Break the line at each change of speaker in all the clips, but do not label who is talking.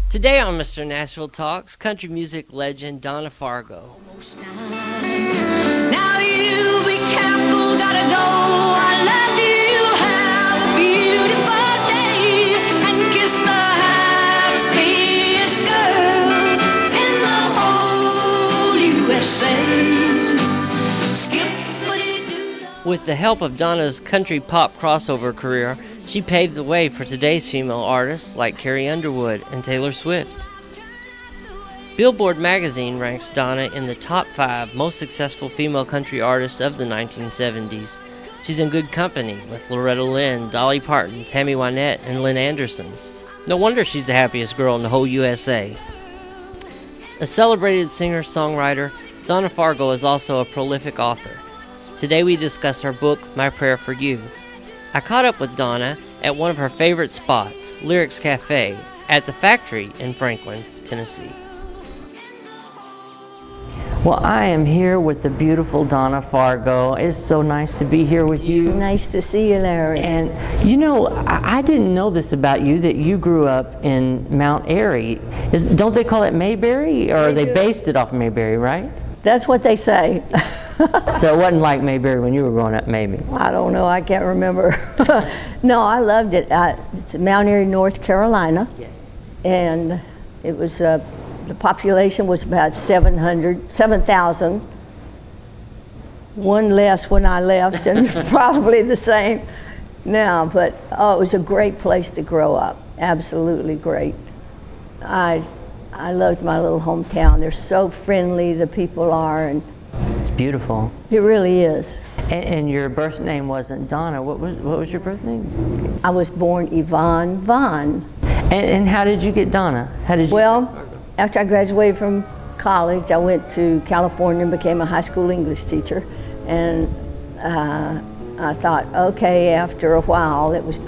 Today on Mr. Nashville Talks, country music legend Donna Fargo.
Now you be careful, gotta go. I love you, have a beautiful day, and kiss the happiest girl in the whole USA.
With the help of Donna's country pop crossover career, she paved the way for today's female artists like Carrie Underwood and Taylor Swift. Billboard magazine ranks Donna in the top 5 most successful female country artists of the 1970s. She's in good company with Loretta Lynn, Dolly Parton, Tammy Wynette, and Lynn Anderson. No wonder she's the happiest girl in the whole USA. A celebrated singer-songwriter, Donna Fargo is also a prolific author. Today we discuss her book, My Prayer for You. I caught up with Donna at one of her favorite spots, Lyrics Cafe, at the Factory in Franklin, Tennessee. Well, I am here with the beautiful Donna Fargo. It's so nice to be here with you.
Nice to see you, Larry.
And you know, I didn't know this about you, that you grew up in Mount Airy. Don't they call it Mayberry, or they based it off of Mayberry, right?
That's what they say.
So it wasn't like Mayberry when you were growing up, maybe?
I don't know, I can't remember. No, I loved it. It's Mount Airy, North Carolina.
Yes.
And it was, the population was about 7,000. One less when I left, and probably the same now. But it was a great place to grow up. Absolutely great. I loved my little hometown. They're so friendly, the people are, and
it's beautiful.
it really is.
And your birth name wasn't Donna. What was your birth name?
I was born Yvonne Vaughn.
And how did you get Donna? How did you?
Well, after I graduated from college, I went to California and became a high school English teacher. And I thought, okay, after a while, it was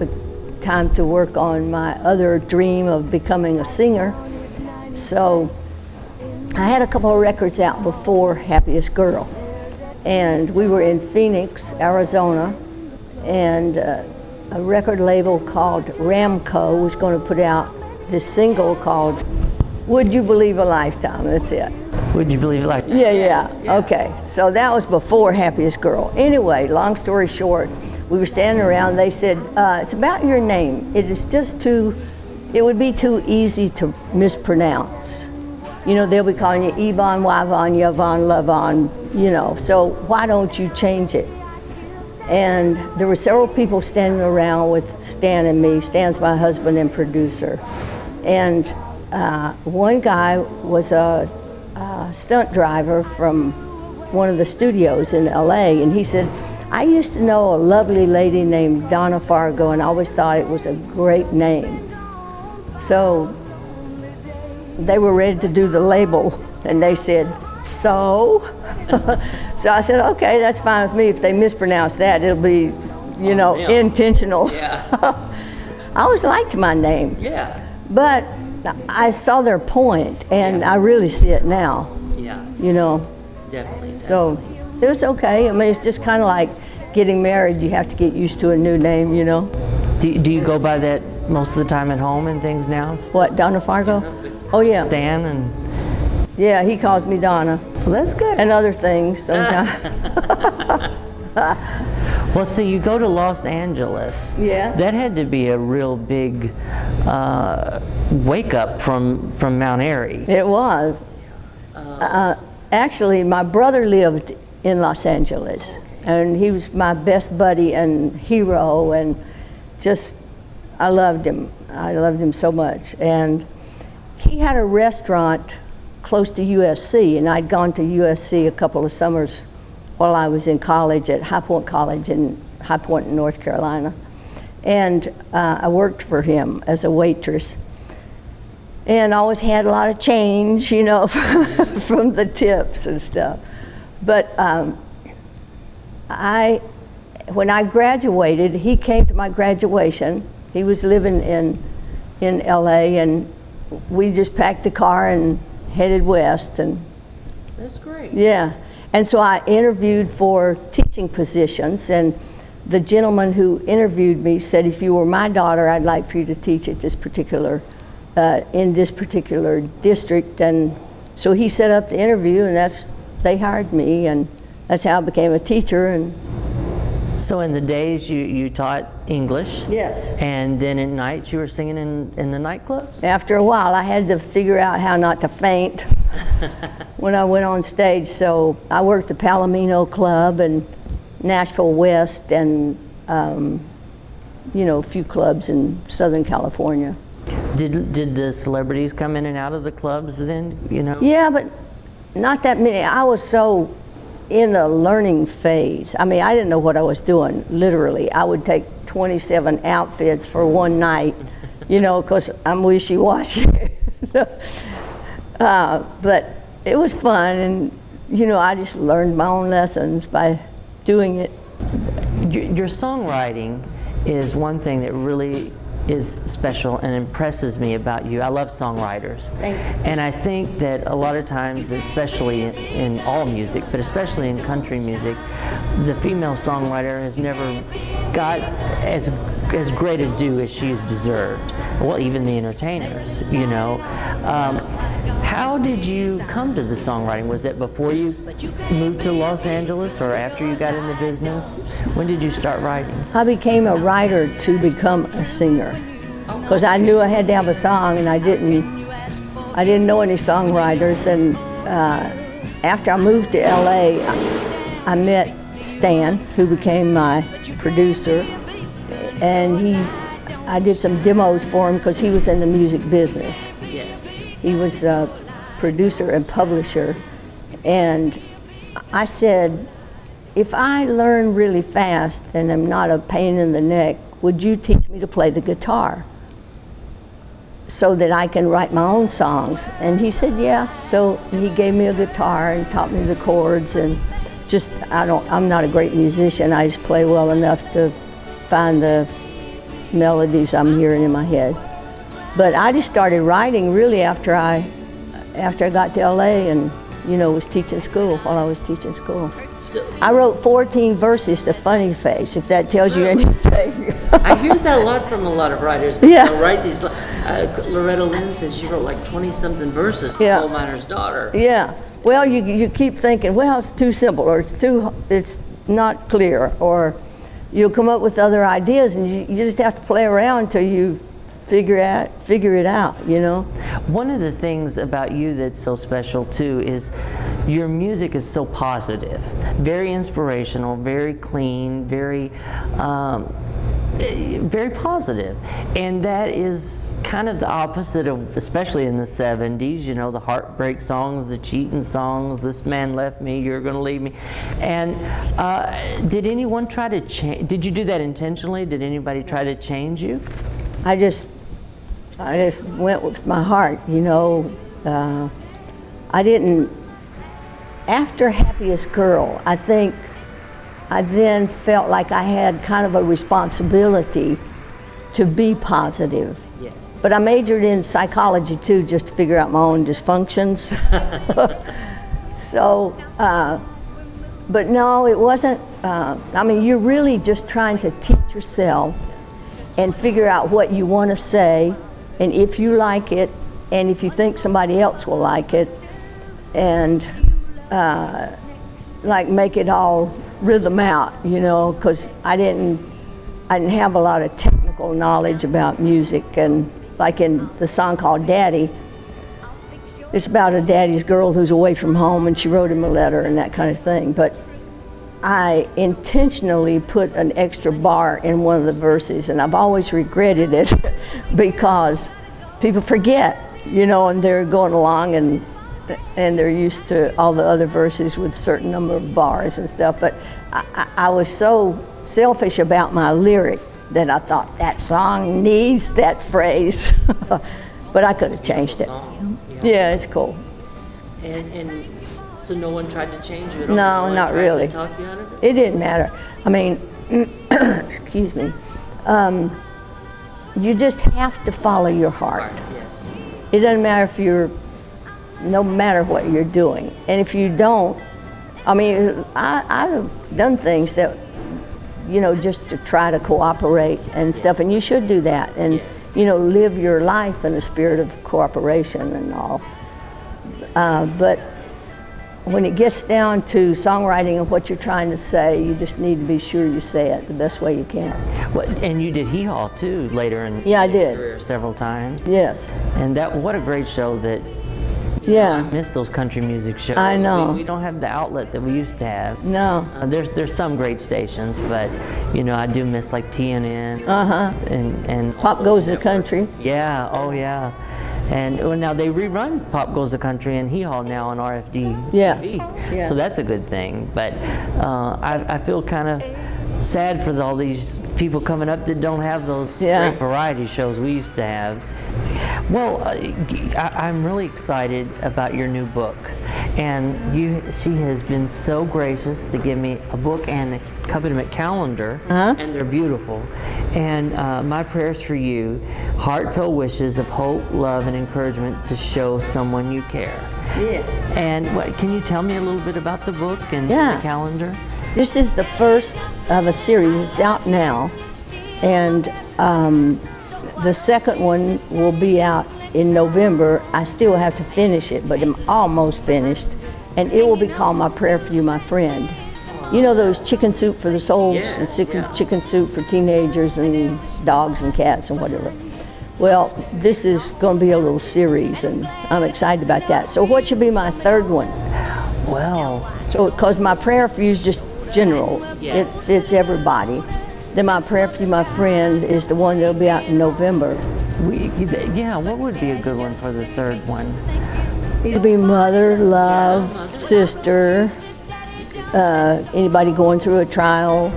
time to work on my other dream of becoming a singer. So I had a couple of records out before Happiest Girl. And we were in Phoenix, Arizona, and a record label called Ramco was going to put out this single called Would You Believe a Lifetime? That's it.
Would you believe it? Like
Yeah. Okay. So that was before Happiest Girl. Anyway, long story short, we were standing around. They said, it's about your name. It would be too easy to mispronounce. You know, they'll be calling you Yvonne, Yvonne, Yvonne, Lavon, you know, so why don't you change it? And there were several people standing around with Stan and me. Stan's my husband and producer. And one guy was a stunt driver from one of the studios in LA, and he said, I used to know a lovely lady named Donna Fargo, and I always thought it was a great name. So they were ready to do the label, and they said, so? So I said, okay, that's fine with me. If they mispronounce that, it'll be, you know, intentional.
Yeah.
I always liked my name.
Yeah.
But I saw their point, and I really see it now.
Yeah.
You know.
Definitely.
So it was okay. I mean, it's just kind of like getting married. You have to get used to a new name, you know.
Do you go by that most of the time at home and things now?
What, Donna Fargo? Oh, yeah.
Stan and...
Yeah, he calls me Donna.
Well, that's good.
And other things sometimes.
Well, so you go to Los Angeles.
Yeah.
That had to be a real big wake up from Mount Airy.
It was. Actually, my brother lived in Los Angeles, and he was my best buddy and hero, and just, I loved him. I loved him so much. And he had a restaurant close to USC, and I'd gone to USC a couple of summers while I was in college at High Point College in High Point, North Carolina. And I worked for him as a waitress. And always had a lot of change, you know, from the tips and stuff. But when I graduated, he came to my graduation. He was living in LA, and we just packed the car and headed west. And
that's great.
Yeah. And so I interviewed for teaching positions, and the gentleman who interviewed me said, if you were my daughter, I'd like for you to teach at this particular in this particular district, and so he set up the interview, and they hired me, and that's how I became a teacher. And
So in the days you taught English?
yes.
And then at nights you were singing in the nightclubs?
After a while, I had to figure out how not to faint when I went on stage. So I worked the Palomino Club and Nashville West, and a few clubs in Southern California.
Did the celebrities come in and out of the clubs then?
Yeah, but not that many. I was so in a learning phase. I mean, I didn't know what I was doing, literally. I would take 27 outfits for one night, because I'm wishy-washy. But it was fun, and, I just learned my own lessons by doing it.
Your songwriting is one thing that really is special and impresses me about you. I love songwriters.
Thank you.
And I think that a lot of times, especially in all music, but especially in country music, the female songwriter has never got as great a due as she's deserved. Well, even the entertainers, How did you come to the songwriting? Was it before you moved to Los Angeles or after you got in the business? When did you start writing?
I became a writer to become a singer, because I knew I had to have a song, and I didn't know any songwriters. And after I moved to LA, I met Stan, who became my producer, and I did some demos for him because he was in the music business.
Yes.
He was a producer and publisher, and I said, if I learn really fast and am not a pain in the neck, would you teach me to play the guitar so that I can write my own songs? And he said, yeah. So he gave me a guitar and taught me the chords, and I'm not a great musician. I just play well enough to find the melodies I'm hearing in my head. But I just started writing really after I got to LA and was teaching school while I was teaching school.
So,
I wrote 14 verses to Funny Face, if that tells you anything.
I hear that a lot from a lot of writers.
Yeah.
They'll write these. Loretta Lynn says she wrote like 20-something verses to
Yeah.
Coal Miner's Daughter.
Yeah. Well, you keep thinking, well, it's too simple, or it's not clear, or you'll come up with other ideas, and you just have to play around till you figure it out.
One of the things about you that's so special too is your music is so positive, very inspirational, very clean, very positive. And that is kind of the opposite of, especially in the 70s, the heartbreak songs, the cheating songs, this man left me, you're gonna leave me. And did anyone try to change, did you do that intentionally? Did anybody try to change you?
I just went with my heart, I didn't. After Happiest Girl, I think I then felt like I had kind of a responsibility to be positive.
Yes.
But I majored in psychology too, just to figure out my own dysfunctions. So, but no, it wasn't. You're really just trying to teach yourself and figure out what you want to say, and if you like it, and if you think somebody else will like it, and make it all rhythm out, because I didn't have a lot of technical knowledge about music. And like in the song called Daddy, it's about a daddy's girl who's away from home, and she wrote him a letter and that kind of thing. But I intentionally put an extra bar in one of the verses, and I've always regretted it because people forget, and they're going along and they're used to all the other verses with a certain number of bars and stuff. But I was so selfish about my lyric that I thought that song needs that phrase. But I could have changed it. Yeah, it's cool.
And so no one tried to change you at all?
No, not really.
Tried to talk you out of it?
It didn't matter. Excuse me. You just have to follow your heart.
Yes.
It doesn't matter no matter what you're doing. And if you don't, I've done things that, just to try to cooperate and stuff, and you should do that. And
Yes.
live your life in a spirit of cooperation and all. But when it gets down to songwriting and what you're trying to say, you just need to be sure you say it the best way you can.
Well, and you did Hee Haw too later in
Yeah, I
your
did.
career several times.
Yes.
And what a great show that.
Yeah.
I miss those country music shows.
I know.
We don't have the outlet that we used to have.
No.
There's some great stations, but I do miss like TNN. And
Pop Goes the Country.
Yeah. Oh yeah. And now they rerun Pop Goes the Country and Hee Haw now on RFD
Yeah.
TV.
Yeah.
So that's a good thing. But I feel kind of sad for all these people coming up that don't have those
Yeah.
great variety shows we used to have. Well, I'm really excited about your new book, and she has been so gracious to give me a book and a accompaniment calendar, and they're beautiful. And my prayers for you, heartfelt wishes of hope, love, and encouragement to show someone you care.
Yeah.
And can you tell me a little bit about the book and
Yeah.
the calendar?
This is the first of a series. It's out now, and the second one will be out in November. I still have to finish it, but I'm almost finished, and it will be called My Prayer for You, My Friend. You know those chicken soup for the souls,
Yes,
and
yeah.
chicken soup for teenagers and dogs and cats and whatever. Well, this is going to be a little series, and I'm excited about that. So what should be my third one?
Well,
So, because My Prayer for You is just general.
Yes.
It's everybody. Then My Prayer for You, My Friend is the one that'll be out in November.
what would be a good one for the third one?
It'll be mother, love, sister, anybody going through a trial.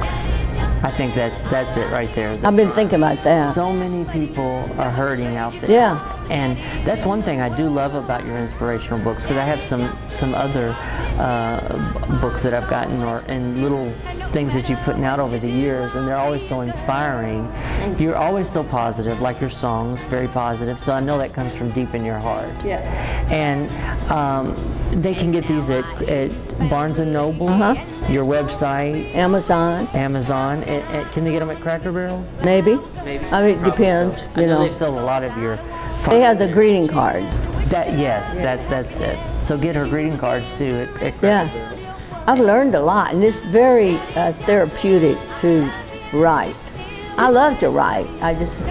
I think that's it right there.
I've been thinking about that.
So many people are hurting out there.
Yeah.
And that's one thing I do love about your inspirational books, because I have some other books that I've gotten and little things that you've put out over the years, and they're always so inspiring. You're always so positive, like your songs, very positive. So I know that comes from deep in your heart.
Yeah.
And they can get these at Barnes & Noble, your website,
Amazon,
Can they get them at Cracker Barrel?
maybe. I mean, it depends,
I know they sell a lot of your.
They have the greeting cards.
That's it. So get her greeting cards too at Cracker
Yeah.
Barrel.
I've learned a lot, and it's very therapeutic to write. I love to write. I just,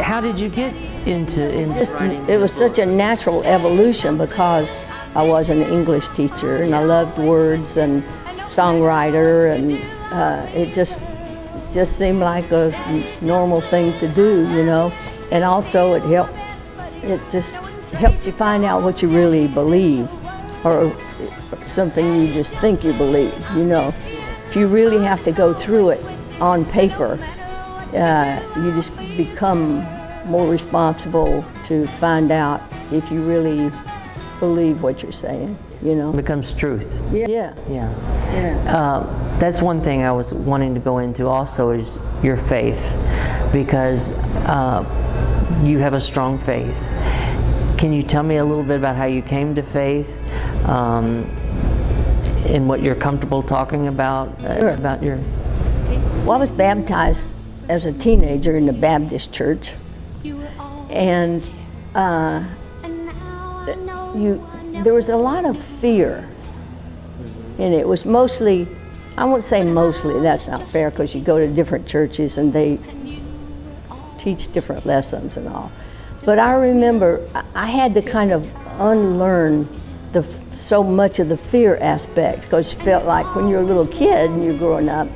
How did you get into writing?
it was such a natural evolution because I was an English teacher, and I loved words and songwriter, and it just seemed like a normal thing to do, And also it just helped you find out what you really believe, or something you just think you believe, If you really have to go through it on paper, you just become more responsible to find out if you really believe what you're saying,
It becomes truth.
Yeah.
Yeah.
Yeah.
That's one thing I was wanting to go into also is your faith, because you have a strong faith. Can you tell me a little bit about how you came to faith, and what you're comfortable talking about,
Sure.
about your...
Well, I was baptized as a teenager in the Baptist church, and there was a lot of fear, and it was mostly, I won't say mostly, that's not fair, because you go to different churches and they teach different lessons and all. But I remember I had to kind of unlearn so much of the fear aspect, because you felt like when you're a little kid and you're growing up,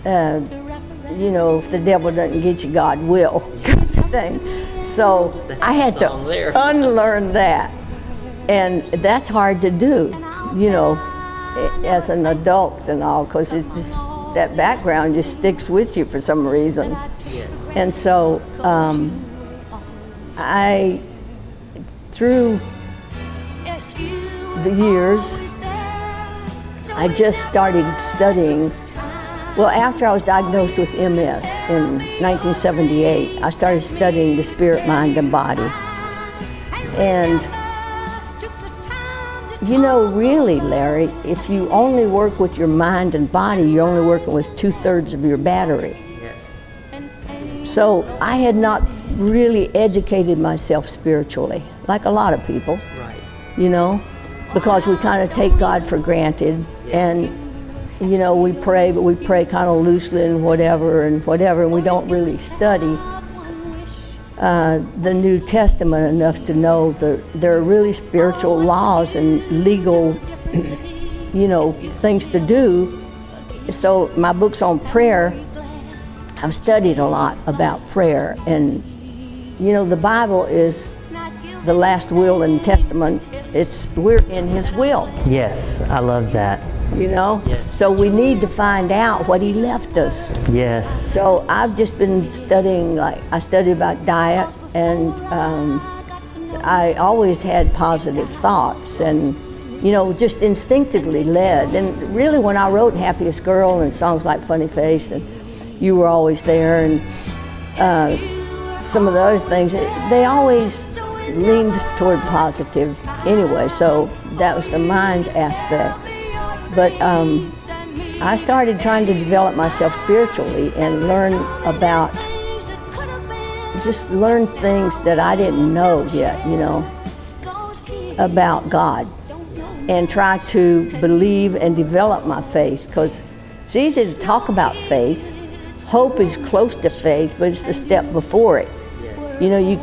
if the devil doesn't get you, God will, kind of thing. So I had to unlearn that, and that's hard to do, as an adult and all, because it just, that background just sticks with you for some reason.
Yes.
And so through the years, I just started studying. Well, after I was diagnosed with MS in 1978, I started studying the spirit, mind, and body. And really, Larry, if you only work with your mind and body, you're only working with 2/3 of your battery.
Yes.
So I had not really educated myself spiritually, like a lot of people,
Right.
you know, because we kind of take God for granted. And, you know, we pray, but we pray kind of loosely and whatever, and we don't really study the New Testament enough to know that there are really spiritual laws and legal, you know, things to do. So my book's on prayer. I've studied a lot about prayer, and you know, the Bible is the last will and testament. We're in His will.
Yes, I love that.
You know,
Yes.
so we need to find out what He left us.
Yes.
So I've just been studying, like I study about diet, and I always had positive thoughts, and you know, just instinctively led. And really, when I wrote Happiest Girl and songs like Funny Face, and You Were Always There, and some of the other things, they always leaned toward positive anyway, so that was the mind aspect. But I started trying to develop myself spiritually and learn things that I didn't know yet, you know, about God, and try to believe and develop my faith, because it's easy to talk about faith. Hope is close to faith, but it's the step before it.
Yes.
You know, you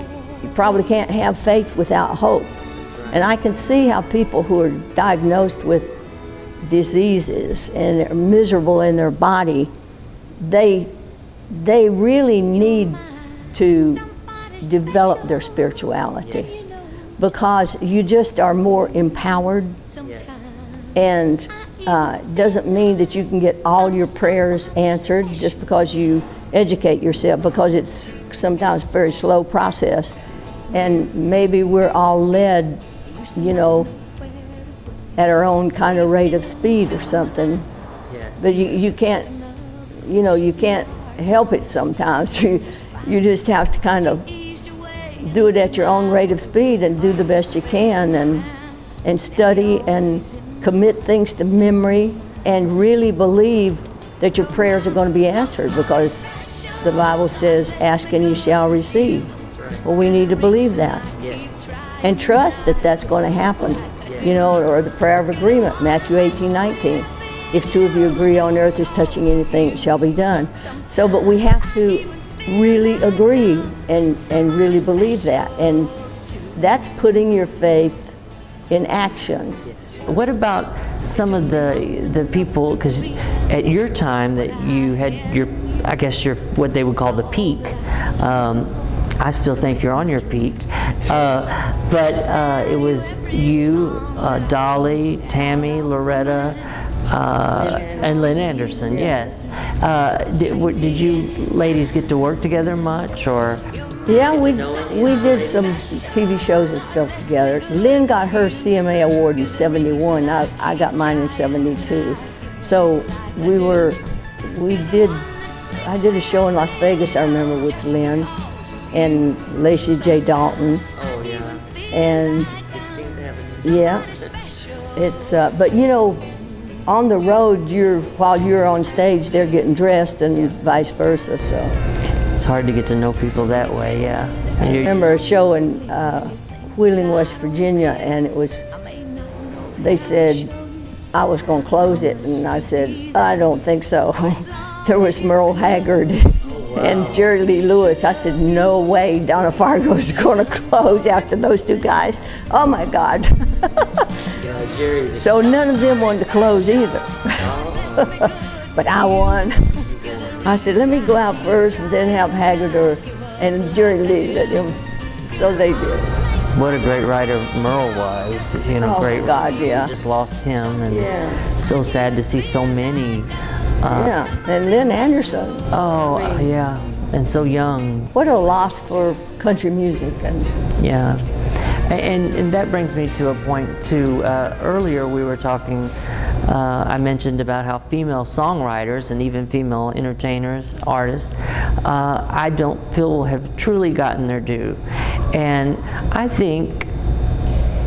probably can't have faith without hope. And I can see how people who are diagnosed with diseases and are miserable in their body, they really need to develop their spirituality, because you just are more empowered.
Yes.
And doesn't mean that you can get all your prayers answered just because you educate yourself, because it's sometimes a very slow process, and maybe we're all led, you know, at our own kind of rate of speed or something.
Yes.
But you can't, you know, you can't help it sometimes. You just have to kind of do it at your own rate of speed and do the best you can, and study and commit things to memory, and really believe that your prayers are going to be answered, because the Bible says, ask and you shall receive.
That's right.
Well, we need to believe that
Yes.
and trust that that's going to happen. You know, or the prayer of agreement, Matthew 18:19. If two of you agree on earth as touching anything, it shall be done. So, but we have to really agree and really believe that. And that's putting your faith in action.
What about some of the people, because at your time that you had your, I guess your, what they would call the peak, I still think you're on your peak, but it was you, Dolly, Tammy, Loretta, and Lynn Anderson, yes. Did you ladies get to work together much, or?
Yeah, we did some TV shows and stuff together. Lynn got her CMA award in '71. I got mine in '72. So I did a show in Las Vegas, I remember, with Lynn and Lacey J. Dalton.
Oh yeah.
And
16th Avenue.
yeah, it's but you know, on the road, while you're on stage, they're getting dressed, and vice versa. So
It's hard to get to know people that way, yeah.
I remember a show in Wheeling, West Virginia, and they said I was going to close it, and I said, I don't think so. There was Merle Haggard and Jerry Lee Lewis. I said, no way Donna Fargo is going to close after those two guys. Oh my God.
Jerry.
So none of them wanted to close either. But I won. I said, let me go out first and then have Haggard and Jerry Lee let him. So they did.
What a great writer Merle was, you know,
Oh,
great.
God, yeah.
We just lost him, and
Yeah.
so sad to see so many.
Yeah, and Lynn Anderson.
Oh, yeah, and so young.
What a loss for country music. And
Yeah, and that brings me to a point too. Earlier we were talking, I mentioned about how female songwriters and even female entertainers, artists, I don't feel have truly gotten their due. And I think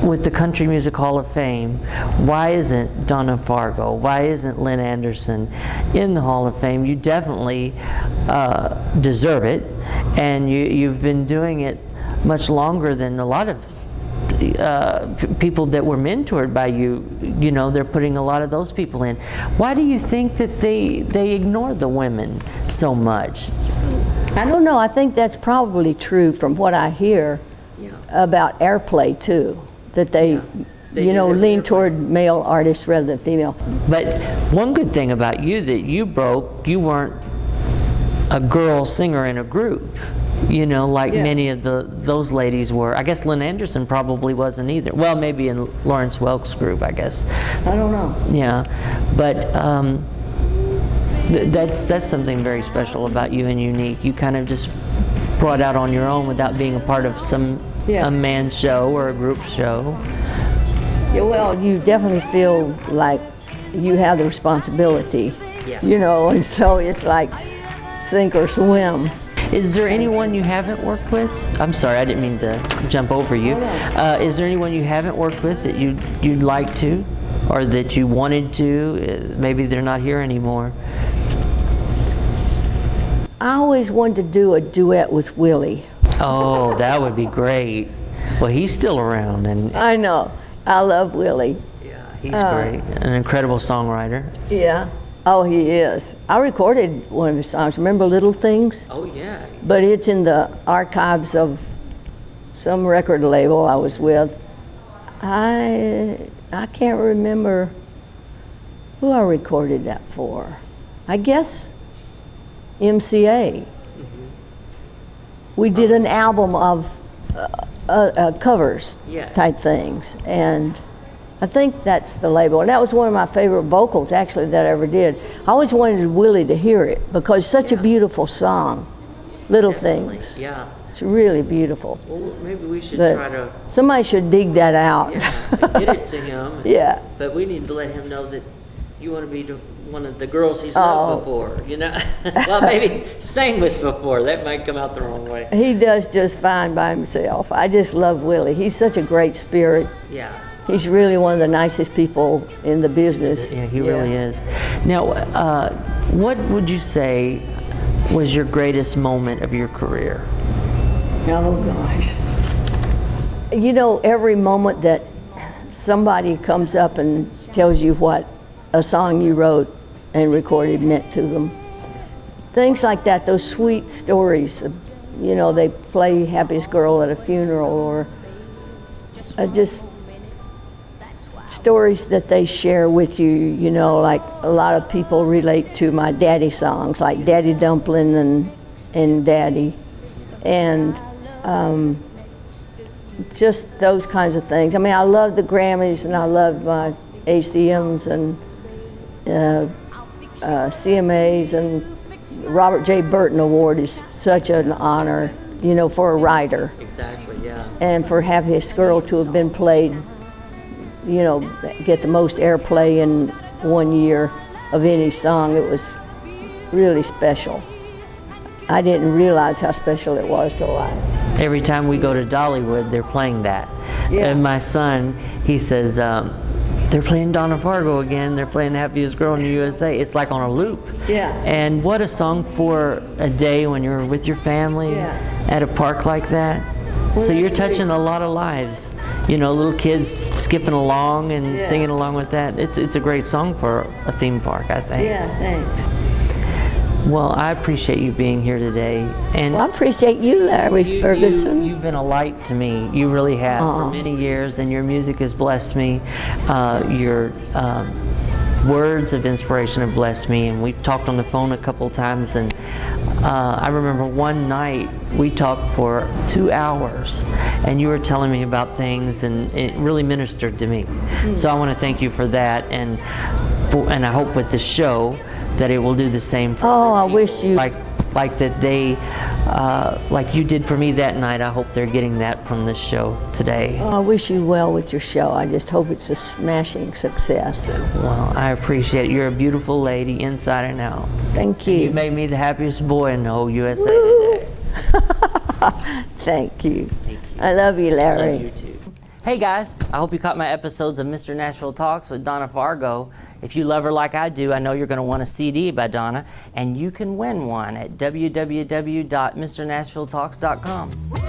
with the Country Music Hall of Fame, why isn't Donna Fargo, why isn't Lynn Anderson in the Hall of Fame? You definitely deserve it, and you've been doing it much longer than a lot of people that were mentored by you. You know, they're putting a lot of those people in. Why do you think that they ignore the women so much?
I don't know. I think that's probably true from what I hear about airplay too. That they you know, lean toward male artists rather than female.
But one good thing about you that you weren't a girl singer in a group, you know, like many of those ladies were. I guess Lynn Anderson probably wasn't either. Well, maybe in Lawrence Welk's group, I guess.
I don't know.
Yeah, but that's something very special about you and unique. You kind of just brought out on your own without being a part of a man's show or a group show.
Yeah, well, you definitely feel like you have the responsibility, you know, and so it's like sink or swim.
Is there anyone you haven't worked with? I'm sorry, I didn't mean to jump over you. Is there anyone you haven't worked with that you'd like to, or that you wanted to? Maybe they're not here anymore.
I always wanted to do a duet with Willie.
Oh, that would be great. Well, he's still around, and
I know. I love Willie.
yeah, he's great. An incredible songwriter.
Yeah. Oh, he is. I recorded one of his songs. Remember Little Things?
Oh yeah.
But it's in the archives of some record label I was with. I can't remember who I recorded that for. I guess MCA. We did an album of covers type things, and I think that's the label. And that was one of my favorite vocals, actually, that I ever did. I always wanted Willie to hear it because it's such a beautiful song, Little Things.
Yeah.
It's really beautiful.
Well, maybe we should
But
try to
somebody should dig that out.
get it to him.
Yeah.
But we need to let him know that you want to be one of the girls he's loved before, you know? Well, maybe sang with before. That might come out the wrong way.
He does just fine by himself. I just love Willie. He's such a great spirit.
Yeah.
He's really one of the nicest people in the business.
Yeah, he really is. Now, what would you say was your greatest moment of your career?
Oh, gosh. You know, every moment that somebody comes up and tells you what a song you wrote and recorded meant to them. Things like that, those sweet stories. You know, they play Happiest Girl at a funeral, or just stories that they share with you, you know, like a lot of people relate to my daddy songs, like Daddy Dumpling and Daddy. And just those kinds of things. I mean, I love the Grammys, and I love my ACMs and CMAs, and Robert J. Burton Award is such an honor, you know, for a writer.
Exactly, yeah.
And for Happiest Girl to have been played, you know, get the most airplay in 1 year of any song, it was really special. I didn't realize how special it was till
Every time we go to Dollywood, they're playing that.
Yeah.
And my son, he says, they're playing Donna Fargo again. They're playing Happiest Girl in the USA. It's like on a loop.
Yeah.
And what a song for a day when you're with your family at a park like that.
Well,
so you're touching a lot of lives. You know, little kids skipping along and singing along with that. It's a great song for a theme park, I think.
Yeah, thanks.
Well, I appreciate you being here today. And
Well, I appreciate you, Larry Ferguson.
You've been a light to me. You really have for many years, and your music has blessed me. Your words of inspiration have blessed me, and we've talked on the phone a couple times, and I remember one night we talked for 2 hours, and you were telling me about things, and it really ministered to me. So I want to thank you for that, and I hope with the show that it will do the same for
I
people.
wish you...
Like that they, like you did for me that night, I hope they're getting that from this show today.
I wish you well with your show. I just hope it's a smashing success.
Well, I appreciate it. You're a beautiful lady, inside and out.
Thank you.
You made me the happiest boy in the whole USA today.
Thank you. I love you, Larry.
Love you too. Hey guys, I hope you caught my episodes of Mr. Nashville Talks with Donna Fargo. If you love her like I do, I know you're going to want a CD by Donna, and you can win one at www.mrnashvilletalks.com.